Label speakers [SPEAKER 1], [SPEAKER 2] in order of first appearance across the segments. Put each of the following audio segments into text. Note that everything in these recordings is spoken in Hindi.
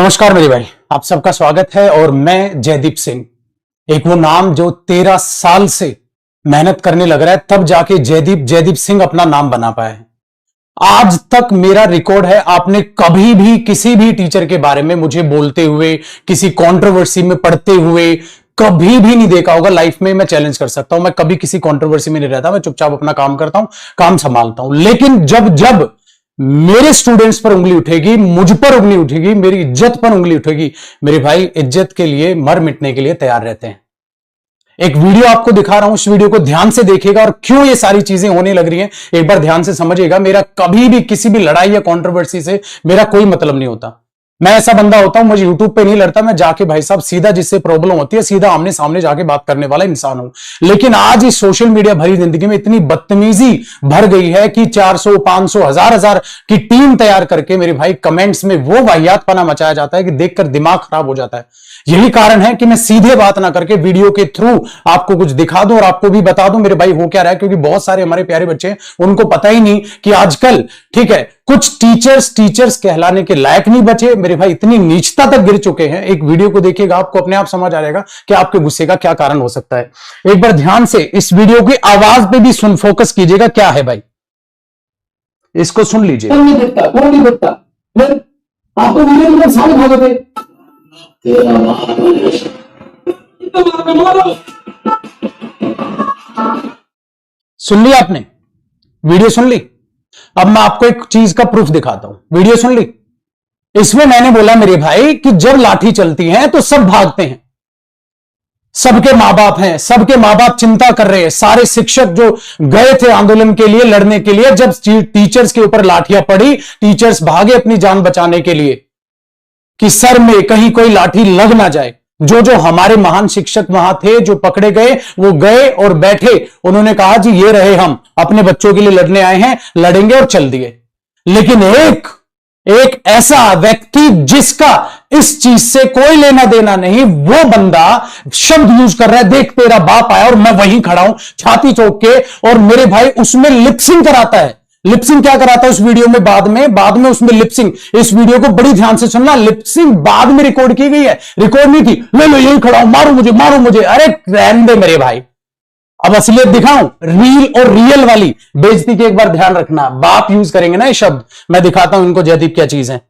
[SPEAKER 1] नमस्कार मेरे भाई, आप सबका स्वागत है। और मैं जयदीप सिंह, एक वो नाम जो 13 साल से मेहनत करने लग रहा है, तब जाके जयदीप सिंह अपना नाम बना पाया है। आज तक मेरा रिकॉर्ड है, आपने कभी भी किसी भी टीचर के बारे में मुझे बोलते हुए, किसी कंट्रोवर्सी में पढ़ते हुए कभी भी नहीं देखा होगा। लाइफ में मैं चैलेंज कर सकता हूं, मैं कभी किसी कंट्रोवर्सी में नहीं रहता, मैं चुपचाप अपना काम करता हूं, काम संभालता हूं। लेकिन जब जब मेरे स्टूडेंट्स पर उंगली उठेगी, मुझ पर उंगली उठेगी, मेरी इज्जत पर उंगली उठेगी, मेरे भाई इज्जत के लिए मर मिटने के लिए तैयार रहते हैं। एक वीडियो आपको दिखा रहा हूं, इस वीडियो को ध्यान से देखिएगा और क्यों ये सारी चीजें होने लग रही हैं एक बार ध्यान से समझिएगा। मेरा कभी भी किसी भी लड़ाई या कंट्रोवर्सी से मेरा कोई मतलब नहीं होता। मैं ऐसा बंदा होता हूं, मुझे यूट्यूब पे नहीं लड़ता, मैं जाके भाई साहब सीधा जिससे प्रॉब्लम होती है सीधा आमने सामने जाके बात करने वाला इंसान हूं। लेकिन आज इस सोशल मीडिया भरी जिंदगी में इतनी बदतमीजी भर गई है कि 400, 500, हजार की टीम तैयार करके मेरे भाई कमेंट्स में वो वाहियातपना मचाया जाता है कि देखकर दिमाग खराब हो जाता है। यही कारण है कि मैं सीधे बात ना करके वीडियो के थ्रू आपको कुछ दिखा दूं और आपको भी बता दूं मेरे भाई हो क्या रहा है। क्योंकि बहुत सारे हमारे प्यारे बच्चे हैं, उनको पता ही नहीं कि आजकल ठीक है कुछ टीचर्स कहलाने के लायक नहीं बचे मेरे भाई, इतनी नीचता तक गिर चुके हैं। एक वीडियो को देखिएगा, आपको अपने आप समझ आ जाएगा कि आपके गुस्से का क्या कारण हो सकता है। एक बार ध्यान से इस वीडियो की आवाज पे भी सुन, फोकस कीजिएगा क्या है भाई, इसको सुन लीजिए।
[SPEAKER 2] कौन नहीं देखता फिर आपको वीडियो में सारे भागोगे
[SPEAKER 1] सुन ली आपने, वीडियो सुन ली। अब मैं आपको एक चीज का प्रूफ दिखाता हूं, वीडियो सुन ली। इसमें मैंने बोला मेरे भाई कि जब लाठी चलती है तो सब भागते हैं, सबके मां बाप हैं, सबके मां बाप चिंता कर रहे हैं। सारे शिक्षक जो गए थे आंदोलन के लिए, लड़ने के लिए, जब टीचर्स के ऊपर लाठियां पड़ी, टीचर्स भागे अपनी जान बचाने के लिए कि सर में कहीं कोई लाठी लग ना जाए। जो हमारे महान शिक्षक वहां थे जो पकड़े गए, वो गए और बैठे, उन्होंने कहा जी ये रहे, हम अपने बच्चों के लिए लड़ने आए हैं, लड़ेंगे, और चल दिए। लेकिन एक ऐसा व्यक्ति जिसका इस चीज से कोई लेना देना नहीं, वो बंदा शब्द यूज कर रहा है, देख तेरा बाप आया और मैं वहीं खड़ा हूं छाती चौक के, और मेरे भाई उसमें लिपसिंग कराता है। लिपसिंग क्या कराता है उस वीडियो में, बाद में उसमें लिपसिंग, इस वीडियो को बड़ी ध्यान से सुनना, लिपसिंग बाद में रिकॉर्ड की गई है, रिकॉर्ड नहीं थी। ले लो यही खड़ा हूं, मारो मुझे। अरे रहने दे मेरे भाई, अब असलियत दिखाऊं, रील और रियल वाली बेइज्जती की एक बार ध्यान रखना। बाप यूज करेंगे ना ये शब्द, मैं दिखाता हूं इनको जयदीप क्या चीज है,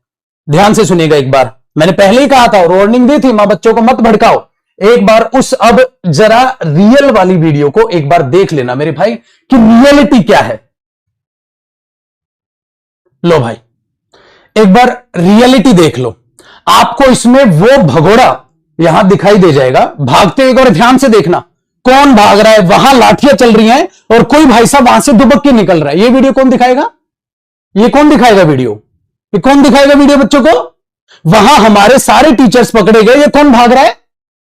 [SPEAKER 1] ध्यान से सुनिएगा। एक बार मैंने पहले ही कहा था, वार्निंग दी थी, मां बच्चों को मत भड़काओ। एक बार अब जरा रियल वाली वीडियो को एक बार देख लेना मेरे भाई कि रियलिटी क्या है। लो भाई एक बार रियलिटी देख लो, आपको इसमें वो भगोड़ा यहां दिखाई दे जाएगा भागते। एक और ध्यान से देखना, कौन भाग रहा है, वहां लाठियां चल रही हैं और कोई भाई साहब वहां से दुबक के निकल रहा है। ये वीडियो कौन दिखाएगा, ये कौन दिखाएगा वीडियो, ये कौन दिखाएगा वीडियो बच्चों को? वहां हमारे सारे टीचर्स पकड़े गए, ये कौन भाग रहा है?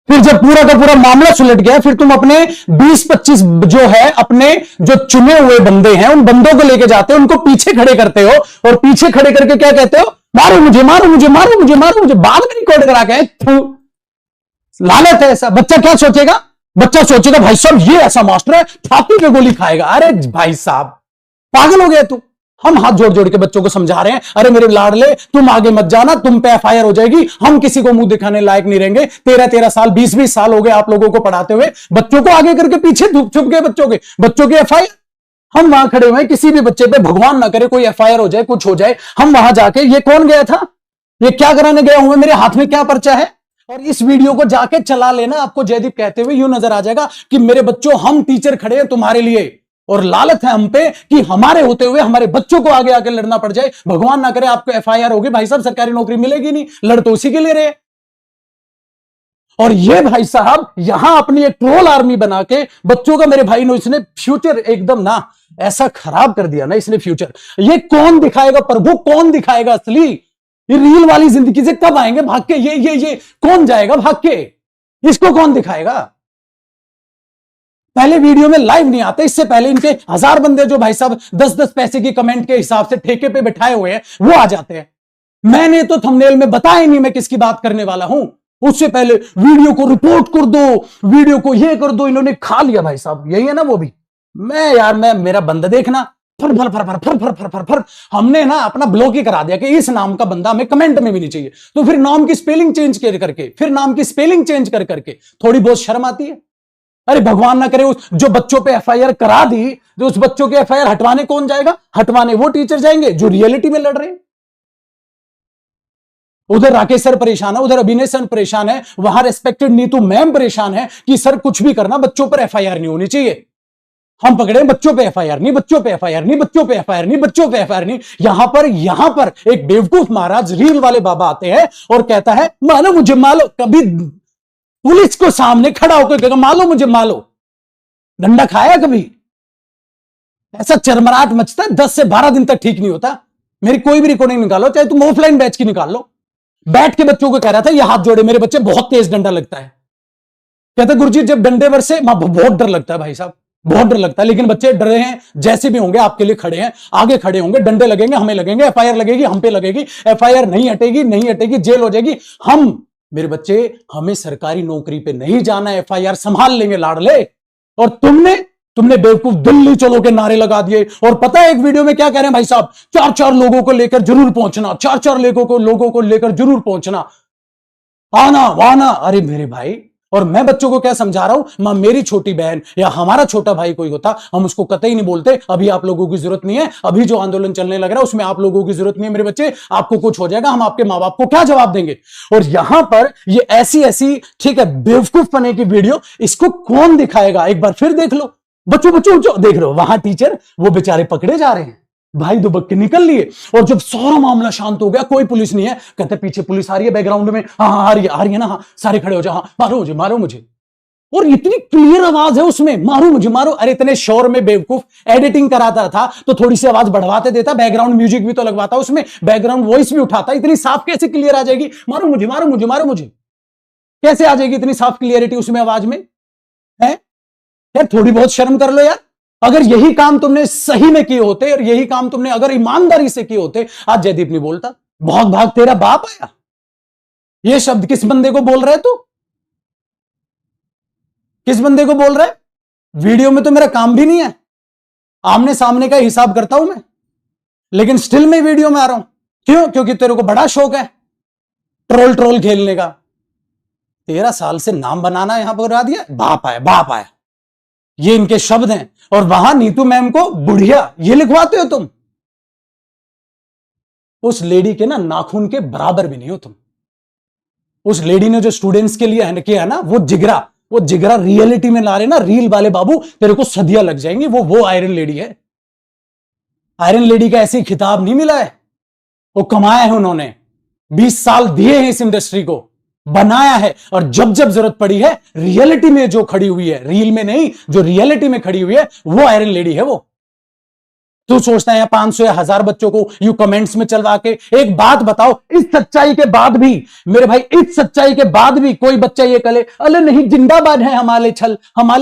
[SPEAKER 1] फिर जब पूरा का पूरा मामला सुलट गया, फिर तुम अपने 20-25 जो है अपने जो चुने हुए बंदे हैं, उन बंदों को लेके जाते हो, उनको पीछे खड़े करते हो और पीछे खड़े करके क्या कहते हो, मारो मुझे, बाद में रिकॉर्ड करा के। लालच है ऐसा। बच्चा क्या सोचेगा, बच्चा सोचेगा भाई साहब ये ऐसा मास्टर है, छाती पे गोली खाएगा। अरे भाई साहब पागल हो गए तू। हम हाथ जोड़ जोड़ के बच्चों को समझा रहे हैं, अरे मेरे लाडले तुम आगे मत जाना, तुम पे एफआईआर हो जाएगी, हम किसी को मुंह दिखाने लायक नहीं रहेंगे। 13 साल 20 साल हो गए आप लोगों को पढ़ाते हुए, बच्चों को आगे करके पीछे छुप गए बच्चों के एफआईआर। हम वहां खड़े हुए, किसी भी बच्चे पे भगवान ना करे कोई एफआईआर हो जाए, कुछ हो जाए, हम वहां जाके ये कौन गया था, ये क्या कराने गया हूं, मेरे हाथ में क्या पर्चा है। और इस वीडियो को जाके चला लेना, आपको जयदीप कहते हुए यूं नजर आ जाएगा कि मेरे बच्चों हम टीचर खड़े हैं तुम्हारे लिए, और लालच है हम पे कि हमारे होते हुए हमारे बच्चों को आगे आके लड़ना पड़ जाए। भगवान ना करे आपको एफआईआर होगी, भाई साहब सरकारी नौकरी मिलेगी नहीं, लड़ तो उसी के लिए रहे। और ये भाई साहब यहां अपनी एक ट्रोल आर्मी बना के बच्चों का, मेरे भाई ने इसने फ्यूचर एकदम ना ऐसा खराब कर दिया ना इसने फ्यूचर। ये कौन दिखाएगा प्रभु, कौन दिखाएगा असली, ये रील वाली जिंदगी से कब आएंगे भाग के, ये कौन जाएगा भाग के, इसको कौन दिखाएगा? पहले वीडियो में लाइव नहीं आते, इससे पहले इनके 1000 बंदे जो भाई साहब 10-10 पैसे की कमेंट के हिसाब से ठेके पे बैठाए हुए हैं वो आ जाते हैं। मैंने तो थंबनेल में बताया नहीं मैं किसकी बात करने वाला हूं, उससे पहले वीडियो को रिपोर्ट कर दो, वीडियो को ये कर दो, इन्होंने खा लिया भाई साहब। यही है ना वो भी, मैं मेरा बंदा देखना, फर फर फर फर फर फर फर फर फर हमने ना अपना ब्लॉक ही करा दिया कि इस नाम का बंदा हमें कमेंट में भी नहीं चाहिए। तो फिर नाम की स्पेलिंग चेंज करके फिर नाम की स्पेलिंग चेंज करके थोड़ी बहुत शर्म आती है? अरे भगवान ना करे उस जो बच्चों पे एफआईआर करा दी, जो उस बच्चों के एफआईआर हटवाने कौन जाएगा? हटवाने वो टीचर जाएंगे जो रियलिटी में लड़ रहे हैं। उधर राकेश सर परेशान है, उधर अभिनय सर परेशान है, वहां रेस्पेक्टेड नीतू मैम परेशान है कि सर कुछ भी करना बच्चों पर एफआईआर नहीं होनी चाहिए। हम पकड़े बच्चों पे एफआईआर नहीं, बच्चों पे एफआईआर नहीं, बच्चों पे एफआईआर नहीं, बच्चों पे एफआईआर नहीं। यहां पर एक बेवकूफ महाराज रील वाले बाबा आते हैं और कहता है मानो मुझे मालो। कभी पुलिस को सामने खड़ा होकर कहेगा मालो मुझे मालो? डंडा खाया कभी? ऐसा चरमराट मचता है 10 से 12 दिन तक ठीक नहीं होता। मेरी कोई भी रिकॉर्डिंग निकालो, चाहे तुम ऑफलाइन बैच की निकाल लो। बैठ के बच्चों को कह रहा था ये हाथ जोड़े, मेरे बच्चे बहुत तेज डंडा लगता है। कहते गुरुजी जब डंडे बरसे बहुत डर लगता है भाई साहब, बहुत डर लगता है। लेकिन बच्चे डरे हैं, जैसे भी होंगे आपके लिए खड़े हैं, आगे खड़े होंगे, डंडे लगेंगे हमें लगेंगे, एफआईआर लगेगी हम पे लगेगी, एफआईआर नहीं हटेगी जेल हो जाएगी। मेरे बच्चे हमें सरकारी नौकरी पे नहीं जाना, एफआईआर संभाल लेंगे लाडले। और तुमने बेवकूफ दिल्ली चलो के नारे लगा दिए। और पता है एक वीडियो में क्या कह रहे हैं भाई साहब? 4-4 लोगों को लेकर जरूर पहुंचना, 4-4 लोगों को लेकर जरूर पहुंचना, आना वाना। अरे मेरे भाई, और मैं बच्चों को क्या समझा रहा हूं? मेरी छोटी बहन या हमारा छोटा भाई कोई होता, हम उसको कतई नहीं बोलते अभी आप लोगों की जरूरत नहीं है, अभी जो आंदोलन चलने लग रहा है उसमें आप लोगों की जरूरत नहीं है। मेरे बच्चे आपको कुछ हो जाएगा, हम आपके मां बाप को क्या जवाब देंगे? और यहां पर ये ऐसी ठीक है बेवकूफ बने की वीडियो, इसको कौन दिखाएगा? एक बार फिर देख लो बच्चों देख लो, वहां टीचर वो बेचारे पकड़े जा रहे हैं, भाई दुबक्के निकल लिए। और जब सारा मामला शांत हो गया, कोई पुलिस नहीं है, कहते पीछे पुलिस आ रही है बैकग्राउंड में, हाँ आ रही है ना, हाँ सारे खड़े हो जाओ, हाँ मारो मुझे। और इतनी क्लियर आवाज है उसमें, मारो। अरे इतने शोर में बेवकूफ एडिटिंग कराता था तो थोड़ी सी आवाज बढ़वाते देता, बैकग्राउंड म्यूजिक भी तो लगवाता, उसमें बैकग्राउंड वॉइस भी उठाता। इतनी साफ कैसे क्लियर आ जाएगी? मारो मुझे कैसे आ जाएगी इतनी साफ क्लियरिटी उसमें आवाज में? है यार, थोड़ी बहुत शर्म कर लो यार। अगर यही काम तुमने सही में किए होते और यही काम तुमने अगर ईमानदारी से किए होते, आज जयदीप नहीं बोलता। भाग तेरा बाप आया। ये शब्द किस बंदे को बोल रहे तू? किस बंदे को बोल रहे? वीडियो में तो मेरा काम भी नहीं है, आमने सामने का हिसाब करता हूं मैं, लेकिन स्टिल मैं वीडियो में आ रहा हूं। क्यों? क्योंकि तेरे को बड़ा शौक है ट्रोल खेलने का। 13 साल से नाम बनाना यहां पर दिया, बाप आया, ये इनके शब्द हैं। और वहां नीतू मैम को बुढ़िया ये लिखवाते हो तुम। उस लेडी के ना नाखून के बराबर भी नहीं हो तुम। उस लेडी ने जो स्टूडेंट्स के लिए किया है ना, वो जिगरा रियलिटी में ला रहे ना रील वाले बाबू, तेरे को सदियां लग जाएंगी। वो आयरन लेडी है। आयरन लेडी का ऐसे खिताब नहीं मिला है, वो कमाया है उन्होंने, 20 साल दिए हैं इस इंडस्ट्री को, बनाया है। और जब जरूरत पड़ी है, रियलिटी में जो खड़ी हुई है, रील में नहीं, जो रियलिटी में खड़ी हुई है, वो आयरन लेडी है। वो तू सोचता है 500 या 1000 बच्चों को यू कमेंट्स में चलवा के? एक बात बताओ, इस सच्चाई के बाद भी मेरे भाई, इस सच्चाई के बाद भी कोई बच्चा ये कहे अरे नहीं जिंदाबाद है हमारे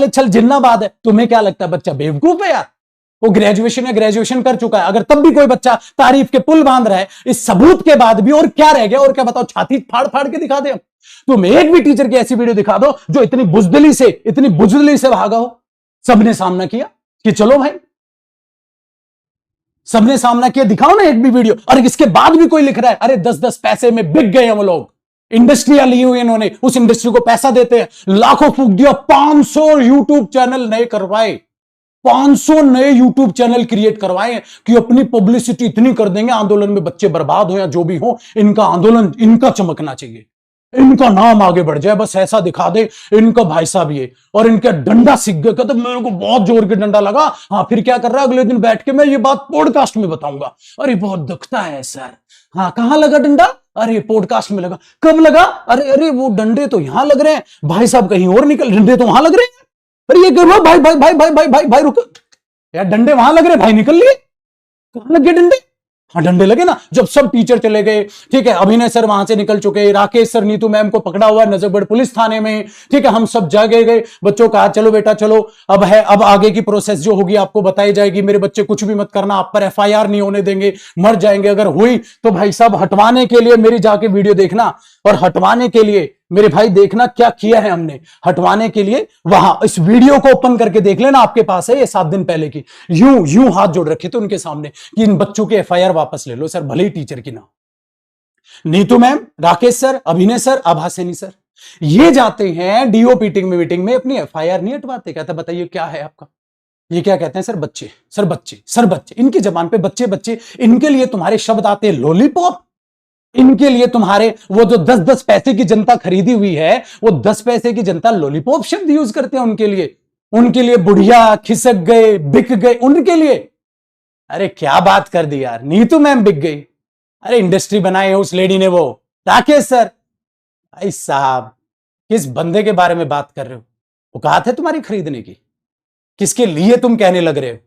[SPEAKER 1] छल जिंदाबाद है, तुम्हें क्या लगता है बच्चा बेवकूफ है यार? वो ग्रेजुएशन कर चुका है। अगर तब भी कोई बच्चा तारीफ के पुल बांध रहा है इस सबूत के बाद भी, और क्या रह गया? और क्या बताओ? छाती फाड़ के दिखा दे। तुम एक भी टीचर की ऐसी वीडियो दिखा दो जो इतनी बुजदिली से भागा हो। सबने सामना किया कि चलो भाई, सबने सामना किया, दिखाओ ना एक भी वीडियो। और इसके बाद भी कोई लिख रहा है अरे 10-10 पैसे में बिक गए हैं वो लोग, इंडस्ट्रियां ली हुई इन्होंने, उस इंडस्ट्री को पैसा देते हैं, लाखों फूक दिया, 500 यूट्यूब चैनल नए करवाए, 500 नए यूट्यूब चैनल क्रिएट करवाए कि अपनी पब्लिसिटी इतनी कर देंगे, आंदोलन में बच्चे बर्बाद हो या जो भी हो, इनका आंदोलन इनका चमकना चाहिए, इनका नाम आगे बढ़ जाए, बस ऐसा दिखा दे इनका भाई साहब ये। और इनका डंडा सीख गया, कहते मेरे को बहुत जोर के डंडा लगा। हाँ फिर क्या कर रहा है? अगले दिन बैठ के मैं ये बात पॉडकास्ट में बताऊंगा। अरे बहुत दुखता है सर। हाँ कहां लगा डंडा? अरे पॉडकास्ट में लगा। कब लगा? अरे वो डंडे तो यहां लग रहे हैं भाई साहब, कहीं और निकल, डंडे तो वहां लग रहे हैं। अरे ये कर रहा भाई भाई भाई भाई भाई भाई भाई रुको यार, डंडे वहां लग रहे भाई, निकल लिए। कहां लग गए डंडे? हाँ डंडे लगे ना, जब सब टीचर चले गए, ठीक है, अभिनय सर वहां से निकल चुके, राकेश सर नीतू मैम को पकड़ा हुआ नजफगढ़ पुलिस थाने में, ठीक है, हम सब जागे गए, बच्चों कहा चलो बेटा चलो, अब आगे की प्रोसेस जो होगी आपको बताई जाएगी, मेरे बच्चे कुछ भी मत करना, आप पर एफआईआर नहीं होने देंगे, मर जाएंगे अगर हुई तो। भाई साहब हटवाने के लिए मेरी जाके वीडियो देखना, और हटवाने के लिए मेरे भाई देखना क्या किया है हमने हटवाने के लिए। वहां इस वीडियो को ओपन करके देख लेना, आपके पास है ये 7 दिन पहले की। यूं यूं हाथ जोड़ रखे थे उनके सामने कि इन बच्चों के एफआईआर वापस ले लो सर, भले ही टीचर की ना। नीतू मैम, राकेश सर, अभिनय सर, आभासेनी सर, ये जाते हैं डीओ मीटिंग में अपनी एफआईआर नहीं हटवाते। कहता बताइए क्या है आपका। ये क्या कहते हैं सर, बच्चे सर, बच्चे सर, बच्चे। इनकी जबान पे बच्चे बच्चे, इनके लिए तुम्हारे शब्द आते हैं लॉलीपॉप। इनके लिए तुम्हारे वो जो 10-10 पैसे की जनता खरीदी हुई है, वो 10 पैसे की जनता लॉलीपॉप शब्द यूज करते हैं उनके लिए बुढ़िया, खिसक गए, बिक गए, उनके लिए। अरे क्या बात कर दी यार, नीतू मैम बिक गई। अरे इंडस्ट्री बनाई है उस लेडी ने, वो राकेश सर। भाई साहब, किस बंदे के बारे में बात कर रहे हो? औकात है तुम्हारी खरीदने की? किसके लिए तुम कहने लग रहे हो?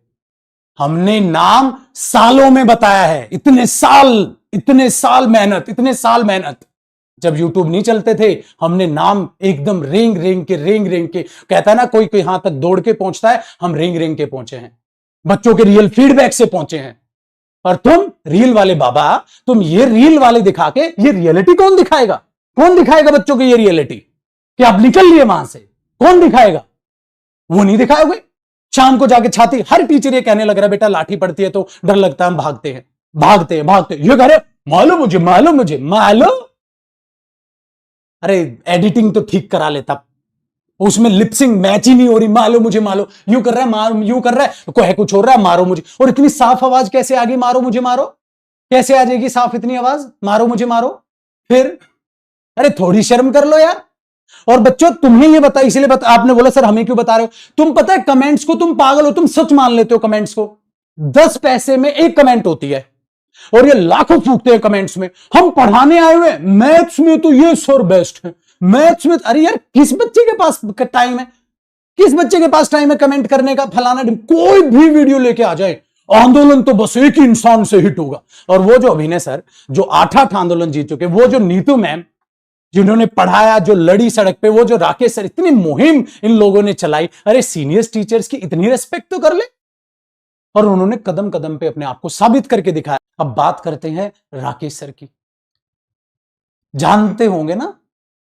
[SPEAKER 1] हमने नाम सालों में बताया है, इतने साल मेहनत। जब यूट्यूब नहीं चलते थे, हमने नाम एकदम रेंग के, कहता है ना कोई यहां तक दौड़ के पहुंचता है, हम रेंग के पहुंचे हैं, बच्चों के रियल फीडबैक से पहुंचे हैं। और तुम रील वाले बाबा, तुम ये रील वाले दिखा के, ये रियलिटी कौन दिखाएगा बच्चों की ये रियलिटी कि आप निकल लिए वहां से? कौन दिखाएगा? वो नहीं दिखाओगे। शाम को जाके छाती, हर टीचर ये कहने लग रहा है बेटा लाठी पड़ती है तो डर लगता है, हम भागते हैं। ये कह रहे मालो। अरे एडिटिंग तो ठीक करा लेता, उसमें लिपसिंग मैच ही नहीं हो रही। मालो यूं कर रहा है, कोई है कुछ हो रहा है, मारो मुझे। और इतनी साफ आवाज कैसे आ गई, मारो मुझे मारो? कैसे आ जाएगी साफ इतनी आवाज, मारो मुझे मारो? फिर अरे थोड़ी शर्म कर लो यार। और बच्चों तुम्हें ये बता, इसलिए आपने बोला सर हमें क्यों बता रहे हो? तुम पता है कमेंट्स को तुम पागल हो, तुम सच मान लेते हो कमेंट्स को। 10 पैसे में एक कमेंट होती है और ये लाखों फूकते हैं कमेंट्स में। हम पढ़ाने आए हुए, मैथ्स में तो ये सर बेस्ट है, मैथ्स में। अरे यार किस बच्चे के पास टाइम है कमेंट करने का? फलाना कोई भी वीडियो लेके आ जाए, आंदोलन तो बस एक ही इंसान से हिट होगा। और वो जो अभिनय सर जो 8 आंदोलन जीत चुके, वो जो नीतू मैम जिन्होंने पढ़ाया, जो लड़ी सड़क पे, वो जो राकेश सर, इतनी मुहिम इन लोगों ने चलाई। अरे सीनियर टीचर्स की इतनी रेस्पेक्ट तो कर ले। और उन्होंने कदम कदम पे अपने आप को साबित करके दिखाया। अब बात करते हैं राकेश सर की। जानते होंगे ना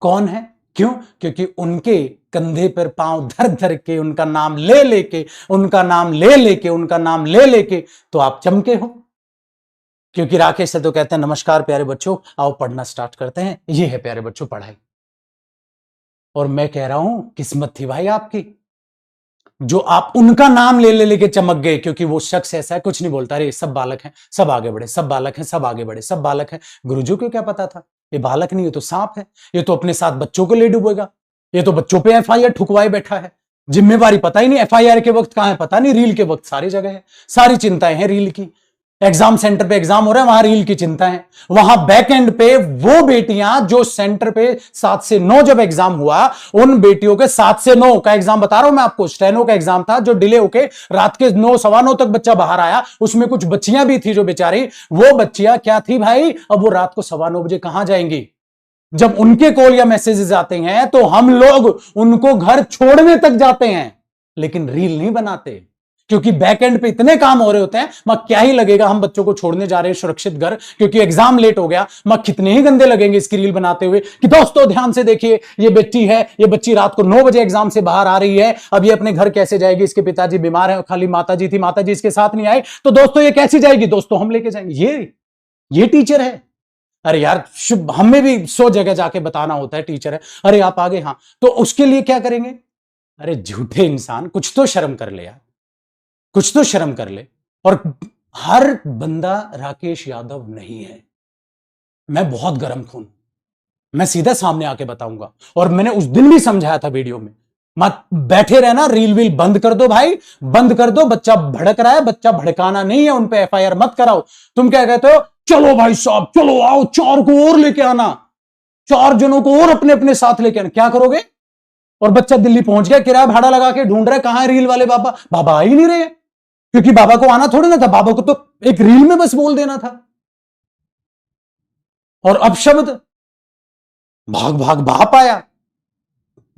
[SPEAKER 1] कौन है? क्यों? क्योंकि उनके कंधे पर पांव धर के, उनका नाम ले लेके तो आप चमके हो। क्योंकि राकेश सर तो कहते हैं नमस्कार प्यारे बच्चों, आओ पढ़ना स्टार्ट करते हैं। ये है प्यारे बच्चों पढ़ाई। और मैं कह रहा हूं किस्मत थी भाई आपकी, जो आप उनका नाम लेके चमक गए। क्योंकि वो शख्स ऐसा है, कुछ नहीं बोलता, अरे सब बालक हैं, सब आगे बढ़े, सब बालक हैं, सब आगे बढ़े, सब बालक हैं। गुरुजी को क्या पता था ये बालक नहीं, ये तो सांप है, ये तो अपने साथ बच्चों को ले डूबेगा, ये तो बच्चों पे एफआईआर ठुकवाए बैठा है। जिम्मेवारी पता ही नहीं, एफआईआर के वक्त कहां है पता नहीं, रील के वक्त सारी जगह है। सारी चिंताएं हैं रील की। एग्जाम सेंटर पे एग्जाम हो रहा है, वहां रील की चिंता है। वहां बैक एंड पे वो बेटियां जो सेंटर पे 7 से 9 जब एग्जाम हुआ, उन बेटियों के 7 से 9 का एग्जाम बता रहा हूं मैं आपको, स्टेनो का एग्जाम था जो डिले होके रात के 9, सवा 9 तक बच्चा बाहर आया। उसमें कुछ बच्चियां भी थी जो बेचारी, वो बच्चियां क्या थी भाई, अब वो रात को सवा 9 बजे कहां जाएंगी? जब उनके कॉल या मैसेजेस आते हैं तो हम लोग उनको घर छोड़ने तक जाते हैं, लेकिन रील नहीं बनाते। क्योंकि बैक एंड पे इतने काम हो रहे होते हैं। मां क्या ही लगेगा हम बच्चों को छोड़ने जा रहे हैं सुरक्षित घर, क्योंकि एग्जाम लेट हो गया। मां कितने ही गंदे लगेंगे इसकी रील बनाते हुए कि दोस्तों ध्यान से देखिए, ये बेटी है, ये बच्ची रात को 9 बजे एग्जाम से बाहर आ रही है, अब ये अपने घर कैसे जाएगी? इसके पिताजी बीमार है, खाली माताजी थी, माताजी इसके साथ नहीं आए, तो दोस्तों ये कैसी जाएगी? दोस्तों हम लेके जाएंगे। ये टीचर है। अरे यार शुभ, हमें भी 100 जगह जाके बताना होता है, टीचर है, अरे आप आगे, हाँ, तो उसके लिए क्या करेंगे? अरे झूठे इंसान, कुछ तो शर्म कर ले यार, कुछ तो शर्म कर ले। और हर बंदा राकेश यादव नहीं है। मैं बहुत गर्म खून, मैं सीधा सामने आके बताऊंगा। और मैंने उस दिन भी समझाया था वीडियो में, मत बैठे रहना, रील वील बंद कर दो भाई, बंद कर दो। बच्चा भड़क रहा है, बच्चा भड़काना नहीं है, उन पे एफआईआर मत कराओ। तुम क्या कहते हो? चलो भाई साहब, चलो आओ, 4 को और लेके आना, 4 जनों को और अपने अपने साथ लेके आना। क्या करोगे? और बच्चा दिल्ली पहुंच गया, किराया भाड़ा लगा के ढूंढ रहा है, कहां है रील वाले बाबा? बाबा आ ही नहीं रहे, क्योंकि बाबा को आना थोड़ी ना था, बाबा को तो एक रील में बस बोल देना था। और अब शब्द भाग भाग बाप आया।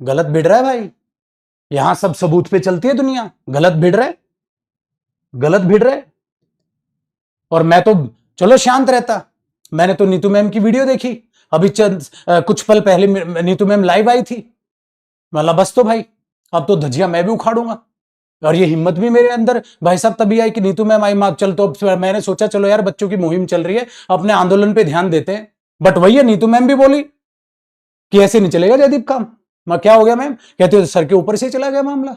[SPEAKER 1] गलत भिड़ रहा है भाई, यहां सब सबूत पे चलती है दुनिया। गलत भिड़ रहा है, गलत भिड़ रहा है। और मैं तो चलो शांत रहता, मैंने तो नीतू मैम की वीडियो देखी, अभी कुछ पल पहले नीतू मैम लाइव आई थी, मतलब बस तो भाई अब तो धजिया मैं भी उखाड़ूंगा। और ये हिम्मत भी मेरे अंदर भाई साहब तभी आई कि नीतू मैम आई, माँ चल, तो मैंने सोचा चलो यार बच्चों की मुहिम चल रही है, अपने आंदोलन पे ध्यान देते हैं। बट वही है, नीतू मैम भी बोली कि ऐसे नहीं चलेगा जयदीप काम। मैं क्या हो गया मैम? कहते हो सर के ऊपर से चला गया मामला।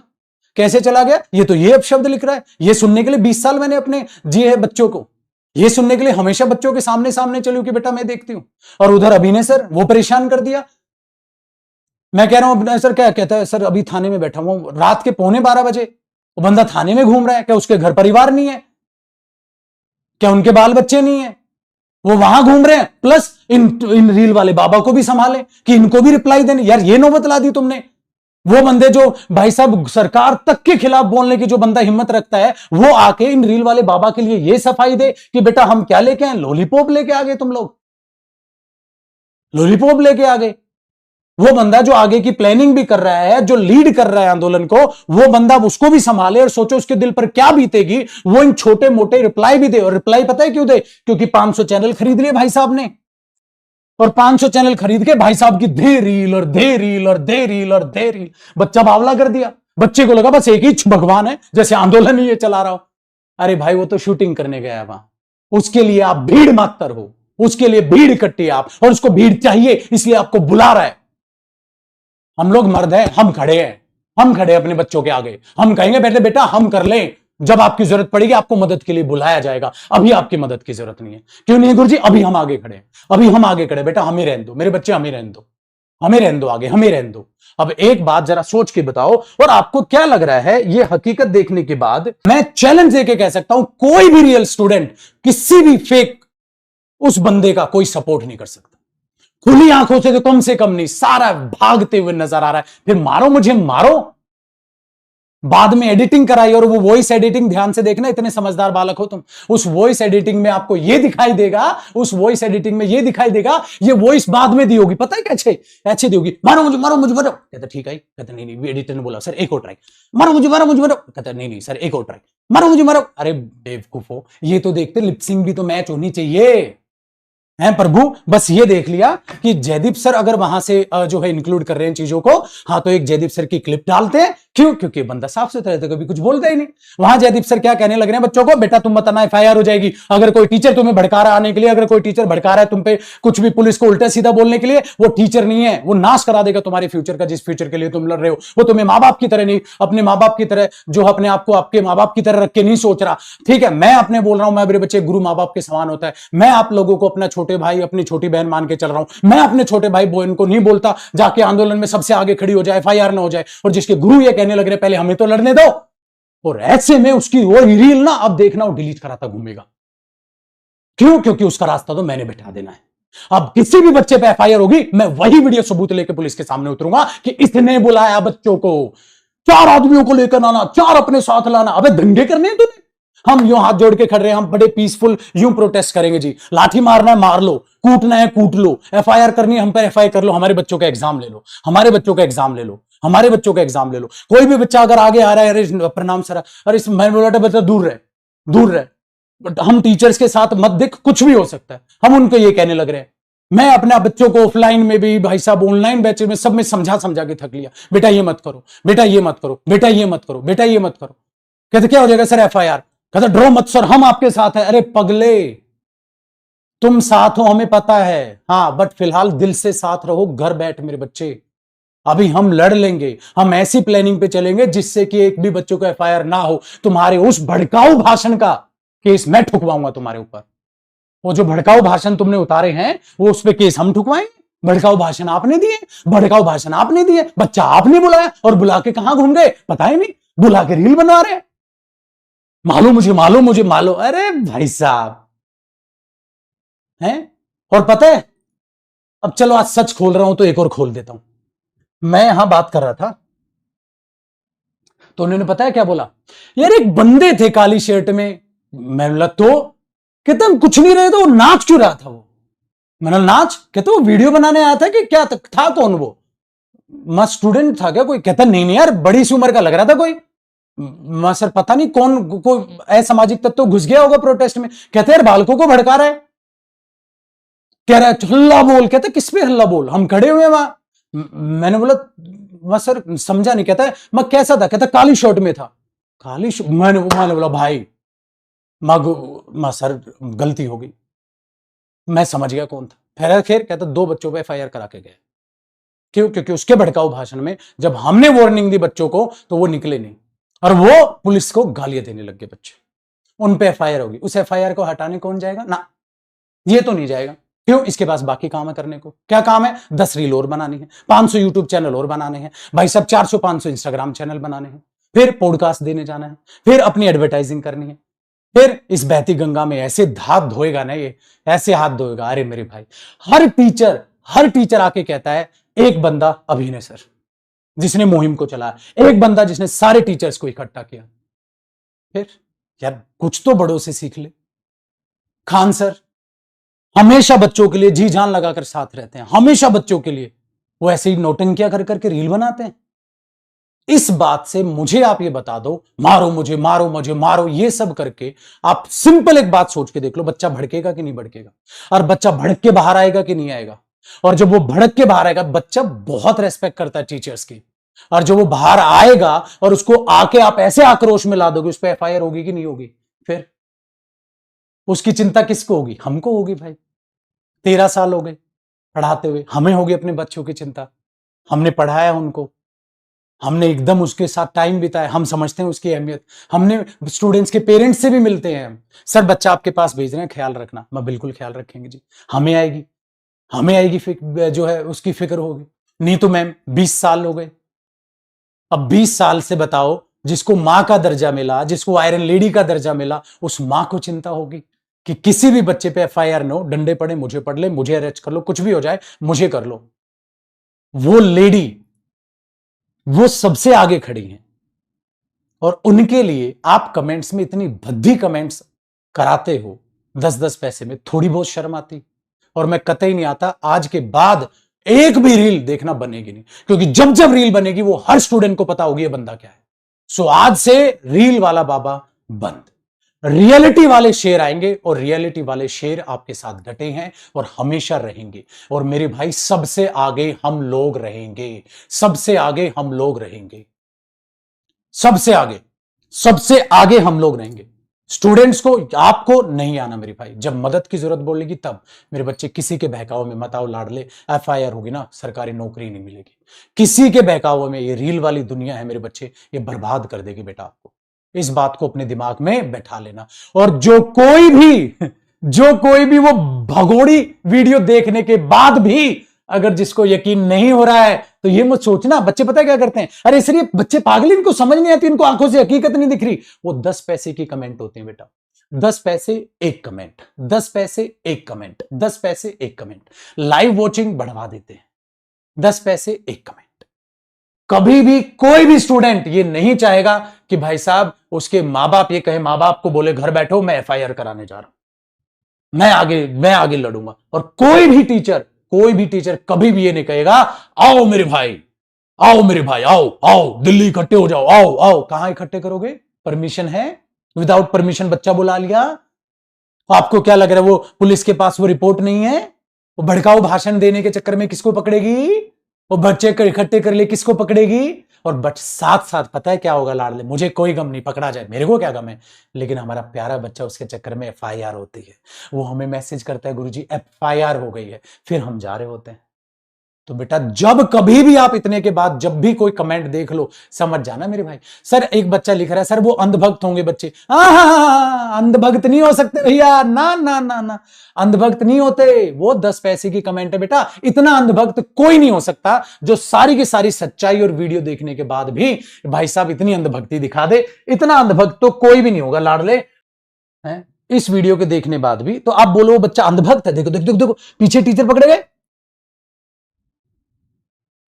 [SPEAKER 1] कैसे चला गया? ये तो ये अपशब्द लिख रहा है। ये सुनने के लिए 20 साल मैंने अपने जिए हैं बच्चों को, ये सुनने के लिए हमेशा बच्चों के सामने सामने चलूं कि बेटा मैं देखती हूं। और उधर अभिनय सर वो परेशान कर दिया। मैं कह रहा हूं अभिनय सर, क्या कहता है सर, अभी थाने में बैठा हूं, रात के 11:15 वो बंदा थाने में घूम रहा है। क्या उसके घर परिवार नहीं है? क्या उनके बाल बच्चे नहीं है? वो वहां घूम रहे हैं, प्लस इन रील वाले बाबा को भी संभाले कि इनको भी रिप्लाई देने। यार ये नौबत ला दी तुमने। वो बंदे जो भाई साहब सरकार तक के खिलाफ बोलने की जो बंदा हिम्मत रखता है, वो आके इन रील वाले बाबा के लिए ये सफाई दे कि बेटा हम क्या लेके आए? लॉलीपॉप लेके आ गए तुम लोग, लॉलीपॉप लेके आ गए। वो बंदा जो आगे की प्लानिंग भी कर रहा है, जो लीड कर रहा है आंदोलन को, वो बंदा उसको भी संभाले और सोचो उसके दिल पर क्या बीतेगी। वो इन छोटे मोटे रिप्लाई भी दे। और रिप्लाई पता है क्यों दे? क्योंकि 500 चैनल खरीद लिए भाई साहब ने, और 500 चैनल खरीद के भाई साहब की दे रील और दे रील और दे रील और दे रील। बच्चा बावला कर दिया। बच्चे को लगा बस एक ही भगवान है, जैसे आंदोलन ही ये चला रहा हो। अरे भाई वो तो शूटिंग करने गया वहां, उसके लिए आप भीड़ मात्र हो, उसके लिए भीड़ इकट्ठी है आप, और उसको भीड़ चाहिए इसलिए आपको बुला रहा है। हम लोग मर्द हैं, हम खड़े हैं, हम खड़े हैं अपने बच्चों के आगे। हम कहेंगे बेटे बेटा हम कर लें, जब आपकी जरूरत पड़ेगी आपको मदद के लिए बुलाया जाएगा। अभी आपकी मदद की जरूरत नहीं है। क्यों नहीं है गुरुजी? अभी हम आगे खड़े हैं, अभी हम आगे खड़े। बेटा हमें रहने दो, मेरे बच्चे हमें रहने दो, हमें रहने दो आगे, हमें रहने दो। अब एक बात जरा सोच के बताओ, और आपको क्या लग रहा है ये हकीकत देखने के बाद? मैं चैलेंज देके कह सकता हूं, कोई भी रियल स्टूडेंट किसी भी फेक उस बंदे का कोई सपोर्ट नहीं कर सकता। खुली आंखों से तो कम से कम नहीं, सारा भागते हुए नजर आ रहा है। फिर मारो मुझे मारो, बाद में एडिटिंग कराई। और वो वॉइस एडिटिंग ध्यान से देखना, इतने समझदार बालक हो तुम। उस वॉइस एडिटिंग में आपको ये दिखाई देगा, उस वॉइस एडिटिंग में ये दिखाई देगा, ये वॉइस बाद में दी होगी। पता है कैसे? ऐसे दी होगी, मारो मुझे मारो मुझे मारो। कहता ठीक है, कहता नहीं नहीं, एडिटर ने बोला सर एक और ट्राई, मारो मुझे मारो मुझे मारो। कहता नहीं नहीं सर एक और ट्राई, मारो मुझे मारो। अरे बेवकूफो, ये तो देखते लिपसिंग भी तो मैच होनी चाहिए हैं प्रभु। बस ये देख लिया कि जयदीप सर अगर वहां से जो है इंक्लूड कर रहे हैं चीजों को, हाँ तो एक जयदीप सर की क्लिप डालते हैं। क्यों? क्योंकि बंदा साफ सुथरा है, तो कभी कुछ बोलता ही नहीं। वहां जयदीप सर क्या कहने लग रहे हैं बच्चों को? बेटा तुम मत आना, FIR हो जाएगी। अगर कोई टीचर तुम्हें भड़का रहा आने के लिए, अगर कोई टीचर भड़का रहा है तुम पे कुछ भी पुलिस को उल्टा सीधा बोलने के लिए, वो टीचर नहीं है, वो नाश करा देगा तुम्हारे फ्यूचर का, जिस फ्यूचर के लिए तुम लड़ रहे हो। वो तुम्हें माँ बाप की तरह नहीं, अपने माँ बाप की तरह जो अपने आप को आपके माँ बाप की तरह रख के नहीं सोच रहा। ठीक है, मैं अपने बोल रहा हूं, मैं मेरे बच्चे गुरु माँ बाप के समान होता है। मैं आप लोगों को अपना छोटे भाई अपनी छोटी बहन मान के चल रहा हूं। मैं अपने छोटे भाई बहन को नहीं बोलता जाके आंदोलन में सबसे आगे खड़ी हो जाए, FIR ना हो जाए। और जिसके गुरु ये कहने लग रहे पहले हमें तो लड़ने दो, और ऐसे में उसकी वो रील ना अब देखना वो डिलीट कराता घूमेगा। क्यों? क्योंकि उसका रास्ता तो मैंने बैठा देना है। अब किसी भी बच्चे पे FIR होगी, मैं वही वीडियो सबूत लेकर पुलिस के सामने उतरूंगा कि इसने बुलाया बच्चों को, 4 आदमियों को लेकर आना, 4 अपने साथ लाना। अबे दंगे करने हैं तूने? हम यूं हाथ जोड़ के खड़े हैं, हम बड़े पीसफुल यूं प्रोटेस्ट करेंगे जी। लाठी मारना है मार लो, कूटना है कूट लो, FIR करनी है हम पर FIR कर लो, हमारे बच्चों का एग्जाम ले लो, हमारे बच्चों का एग्जाम ले लो, हमारे बच्चों का एग्जाम ले लो। कोई भी बच्चा अगर आगे आ रहा है, अरे प्रणाम सर, अरे मैं बोला बच्चा दूर रहे, दूर रहे, बट हम टीचर्स के साथ मत दिख, कुछ भी हो सकता है। हम उनको ये कहने लग रहे हैं। मैं अपने बच्चों को ऑफलाइन में भी भाई साहब, ऑनलाइन बैच में सब में समझा समझा के थक लिया। बेटा ये मत करो, बेटा ये मत करो, बेटा ये मत करो, बेटा ये मत करो। कहते क्या हो जाएगा सर? FIR। कहते डरो मत सर, हम आपके साथ हैं। अरे पगले, तुम साथ हो हमें पता है, हाँ, बट फिलहाल दिल से साथ रहो, घर बैठ मेरे बच्चे। अभी हम लड़ लेंगे, हम ऐसी प्लानिंग पे चलेंगे जिससे कि एक भी बच्चों को FIR ना हो। तुम्हारे उस भड़काऊ भाषण का केस मैं ठुकवाऊंगा तुम्हारे ऊपर। वो जो भड़काऊ भाषण तुमने उतारे हैं, वो उस पे केस हम ठुकवाएंगे। भड़काऊ भाषण आपने दिए, भड़काऊ भाषण आपने दिए, बच्चा आपने बुलाया, और बुला के कहां घूम गए पता ही नहीं, बुला के रील बनवा रहे हैं। मालूम मुझे मालूम मुझे मालूम। अरे भाई साहब हैं। और पता है, अब चलो आज सच खोल रहा हूं तो एक और खोल देता हूं। मैं यहां बात कर रहा था तो उन्होंने पता है क्या बोला? यार एक बंदे थे काली शर्ट में। मैं बोला तो? कहते हम कुछ नहीं रहे, तो वो नाच क्यों रहा था? वो मैंने नाच? कहते वो वीडियो बनाने आया था कि क्या था? कौन वो? मैं स्टूडेंट था क्या कोई? कहता नहीं नहीं यार, बड़ी सी उम्र का लग रहा था कोई। मैं सर पता नहीं कौन, कोई असामाजिक तत्व घुस गया होगा प्रोटेस्ट में। कहते यार बालकों को भड़का रहा है। कह रहा है हल्ला बोल, कहता किस पे हल्ला बोल, हम खड़े हुए वहां। मैंने बोला वहां सर समझा नहीं, कहता है मैं कैसा था, कहता काली शर्ट में था। काली शर्ट, मैंने बोला भाई माँ सर गलती हो गई, मैं समझ गया कौन था। फिर खैर कहता 2 बच्चों पे FIR करा के गए। क्यों? क्योंकि उसके भड़काऊ भाषण में जब हमने वार्निंग दी बच्चों को तो वो निकले नहीं, और वो पुलिस को गालियां देने लग गए बच्चे। उन पे FIR होगी, उस FIR को हटाने कौन जाएगा ना, ये तो नहीं जाएगा। क्यों? इसके पास बाकी काम है करने को। क्या काम है? 10 रील और बनानी है, 500 यूट्यूब चैनल और बनाने हैं भाई साहब, 400-500 इंस्टाग्राम चैनल बनाने हैं, फिर पॉडकास्ट देने जाना है, फिर अपनी एडवर्टाइजिंग करनी है, फिर इस बहती गंगा में ऐसे हाथ धोएगा ना, ये ऐसे हाथ धोएगा। अरे मेरे भाई, हर टीचर आके कहता है एक बंदा अभिनय सर जिसने मुहिम को चलाया, एक बंदा जिसने सारे टीचर्स को इकट्ठा किया। फिर यार कुछ तो बड़ों से सीख ले। खान सर हमेशा बच्चों के लिए जी जान लगाकर साथ रहते हैं, हमेशा बच्चों के लिए। वो ऐसे ही नौटंकियां कर करके रील बनाते हैं। इस बात से मुझे आप ये बता दो, मारो मुझे मारो मुझे मारो, ये सब करके आप सिंपल एक बात सोच के देख लो, बच्चा भड़केगा कि नहीं भड़केगा, और बच्चा भड़क के बाहर आएगा कि नहीं आएगा। और जब वो भड़क के बाहर आएगा, बच्चा बहुत रेस्पेक्ट करता है टीचर्स की, और जब वो बाहर आएगा और उसको आके आप ऐसे आक्रोश में ला दोगे, उस पर FIR होगी कि नहीं होगी? फिर उसकी चिंता किसको होगी? हमको होगी भाई। 13 साल हो गए पढ़ाते हुए, हमें होगी अपने बच्चों की चिंता। हमने पढ़ाया उनको, हमने एकदम उसके साथ टाइम बिताया, हम समझते हैं उसकी अहमियत। हमने स्टूडेंट्स के पेरेंट्स से भी मिलते हैं हम, सर बच्चा आपके पास भेज रहे हैं, ख्याल रखना। मैं बिल्कुल ख्याल रखेंगे जी, हमें आएगी जो है उसकी फिक्र होगी। नहीं तो मैम 20 साल हो गए, अब 20 साल से बताओ, जिसको मां का दर्जा मिला, जिसको आयरन लेडी का दर्जा मिला, उस मां को चिंता होगी कि किसी भी बच्चे पे FIR नो, डंडे पड़े मुझे पड़ ले, मुझे अरेस्ट कर लो, कुछ भी हो जाए मुझे कर लो। वो लेडी वो सबसे आगे खड़ी हैं, और उनके लिए आप कमेंट्स में इतनी भद्दी कमेंट्स कराते हो 10-10 पैसे में, थोड़ी बहुत शर्म आती? और मैं कतई नहीं आता, आज के बाद एक भी रील देखना बनेगी नहीं, क्योंकि जब जब रील बनेगी वो हर स्टूडेंट को पता होगी ये बंदा क्या है। सो आज से रील वाला बाबा बंद, रियलिटी वाले शेर आएंगे, और रियलिटी वाले शेर आपके साथ डटे हैं और हमेशा रहेंगे। और मेरे भाई सबसे आगे हम लोग रहेंगे, सबसे आगे हम लोग रहेंगे, सबसे आगे हम लोग रहेंगे। स्टूडेंट्स को, आपको नहीं आना मेरे भाई, जब मदद की जरूरत बोलेगी तब। मेरे बच्चे किसी के बहकावे में मत आओ लाडले, FIR होगी ना, सरकारी नौकरी नहीं मिलेगी। किसी के बहकावे में, ये रील वाली दुनिया है मेरे बच्चे, ये बर्बाद कर देगी बेटा आपको। इस बात को अपने दिमाग में बैठा लेना। और जो कोई भी वो भगोड़ी वीडियो देखने के बाद भी अगर जिसको यकीन नहीं हो रहा है, तो ये मत सोचना, बच्चे पता है क्या करते हैं, अरे सर ये बच्चे पागल, इनको समझ नहीं आती, इनको आंखों से हकीकत नहीं दिख रही। वो 10 पैसे की कमेंट होते हैं बेटा, 10 पैसे एक कमेंट, 10 पैसे एक कमेंट, 10 पैसे एक कमेंट, लाइव वॉचिंग बढ़वा देते हैं। 10 पैसे एक कमेंट। कभी भी कोई भी स्टूडेंट ये नहीं चाहेगा कि भाई साहब उसके मां बाप ये कहे, मां बाप को बोले घर बैठो मैं FIR कराने जा रहा हूं, मैं आगे लड़ूंगा। और कोई भी टीचर कभी भी ये नहीं कहेगा आओ मेरे भाई आओ दिल्ली इकट्ठे हो जाओ, आओ। कहां इकट्ठे करोगे? परमिशन है? विदाउट परमिशन बच्चा बुला लिया, आपको क्या लग रहा है वो पुलिस के पास वो रिपोर्ट नहीं है? वो भड़काऊ भाषण देने के चक्कर में किसको पकड़ेगी? वो बच्चे को इकट्ठे कर ले किसको पकड़ेगी? और बट साथ साथ पता है क्या होगा लाडले, मुझे कोई गम नहीं, पकड़ा जाए मेरे को क्या गम है, लेकिन हमारा प्यारा बच्चा, उसके चक्कर में FIR होती है, वो हमें मैसेज करता है गुरुजी FIR हो गई है, फिर हम जा रहे होते हैं। तो बेटा जब कभी भी आप इतने के बाद जब भी कोई कमेंट देख लो, समझ जाना मेरे भाई। सर एक बच्चा लिख रहा है, सर वो अंधभक्त होंगे बच्चे। अंधभक्त नहीं हो सकते भैया, ना ना ना ना, अंधभक्त नहीं होते। वो 10 पैसे की कमेंट है बेटा, इतना अंधभक्त कोई नहीं हो सकता जो सारी की सारी सच्चाई और वीडियो देखने के बाद भी भाई साहब इतनी अंधभक्ति दिखा दे। इतना अंधभक्त तो कोई भी नहीं होगा लाडले, है इस वीडियो के देखने बाद भी। तो आप बोलो वो बच्चा अंधभक्त है, देखो देखो देखो, देखो पीछे टीचर पकड़े गए।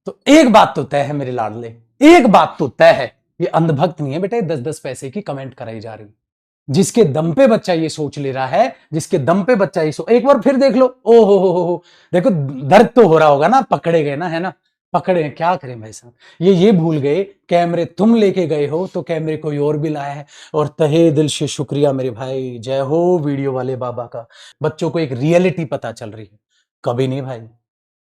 [SPEAKER 1] तो एक बात तो तय है मेरे लाडले, एक बात तो तय है, ये अंधभक्त नहीं है बेटा, 10-10 पैसे की कमेंट कराई जा रही। जिसके दम पे बच्चा ये सोच ले रहा है, जिसके दम पे बच्चा ये एक बार फिर देख लो, ओ हो, देखो दर्द तो हो रहा होगा ना, पकड़े गए ना, है ना, पकड़े। क्या करें भाई साहब, ये भूल गए कैमरे तुम लेके गए हो तो कैमरे कोई और भी लाया है। और तहे दिल से शुक्रिया मेरे भाई, जय हो वीडियो वाले बाबा का। बच्चों को एक रियलिटी पता चल रही है, कभी नहीं भाई।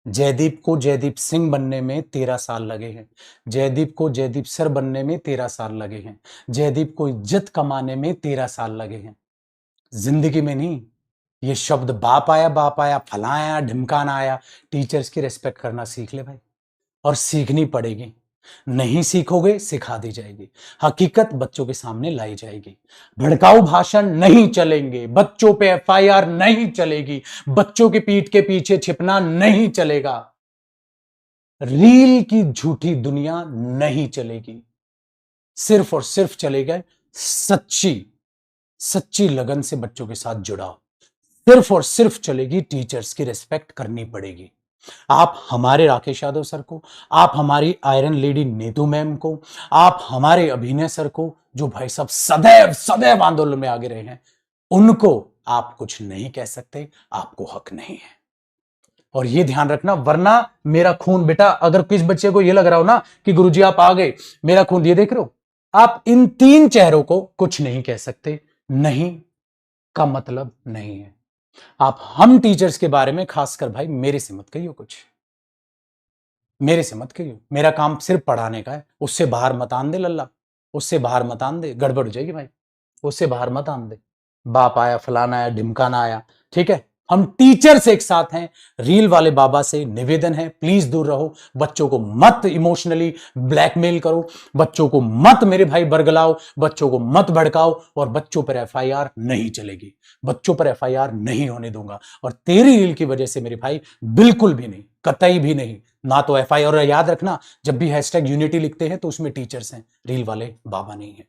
[SPEAKER 1] जयदीप को जयदीप सिंह बनने में 13 साल लगे हैं। जयदीप को जयदीप सर बनने में 13 साल लगे हैं। जयदीप को इज्जत कमाने में 13 साल लगे हैं। जिंदगी में नहीं। ये शब्द बाप आया, फलां आया, ढिमकाना आया। टीचर्स की रिस्पेक्ट करना सीख ले भाई, और सीखनी पड़ेगी। नहीं सीखोगे सिखा दी जाएगी, हकीकत बच्चों के सामने लाई जाएगी। भड़काऊ भाषण नहीं चलेंगे, बच्चों पे एफआईआर नहीं चलेगी, बच्चों की पीठ के पीछे छिपना नहीं चलेगा, रील की झूठी दुनिया नहीं चलेगी। सिर्फ और सिर्फ चलेगा सच्ची सच्ची लगन से बच्चों के साथ जुड़ाव। सिर्फ और सिर्फ चलेगी टीचर्स की रिस्पेक्ट करनी पड़ेगी। आप हमारे राकेश यादव सर को, आप हमारी आयरन लेडी नीतू मैम को, आप हमारे अभिनय सर को, जो भाई साहब सदैव सदैव आंदोलन में आगे रहे हैं, उनको आप कुछ नहीं कह सकते, आपको हक नहीं है। और ये ध्यान रखना, वरना मेरा खून बेटा, अगर किस बच्चे को ये लग रहा हो ना कि गुरुजी आप आ गए, मेरा खून ये देख रहे हो, आप इन 3 चेहरों को कुछ नहीं कह सकते। नहीं का मतलब नहीं है। आप हम टीचर्स के बारे में खासकर भाई मेरे से मत कहियो कुछ, मेरे से मत कहियो। मेरा काम सिर्फ पढ़ाने का है, उससे बाहर मत आन दे लल्ला, उससे बाहर मत आन दे, गड़बड़ हो जाएगी भाई, उससे बाहर मत आन दे। बाप आया, फलाना आया, ढिमकाना आया, ठीक है। हम टीचर्स एक साथ हैं। रील वाले बाबा से निवेदन है, प्लीज दूर रहो। बच्चों को मत इमोशनली ब्लैकमेल करो, बच्चों को मत मेरे भाई बरगलाओ, बच्चों को मत भड़काओ, और बच्चों पर एफआईआर नहीं चलेगी, बच्चों पर एफआईआर नहीं होने दूंगा। और तेरी रील की वजह से मेरे भाई बिल्कुल भी नहीं, कतई भी नहीं, ना तो एफआईआर। याद रखना, जब भी हैशटैग यूनिटी लिखते हैं तो उसमें टीचर्स हैं, रील वाले बाबा नहीं है।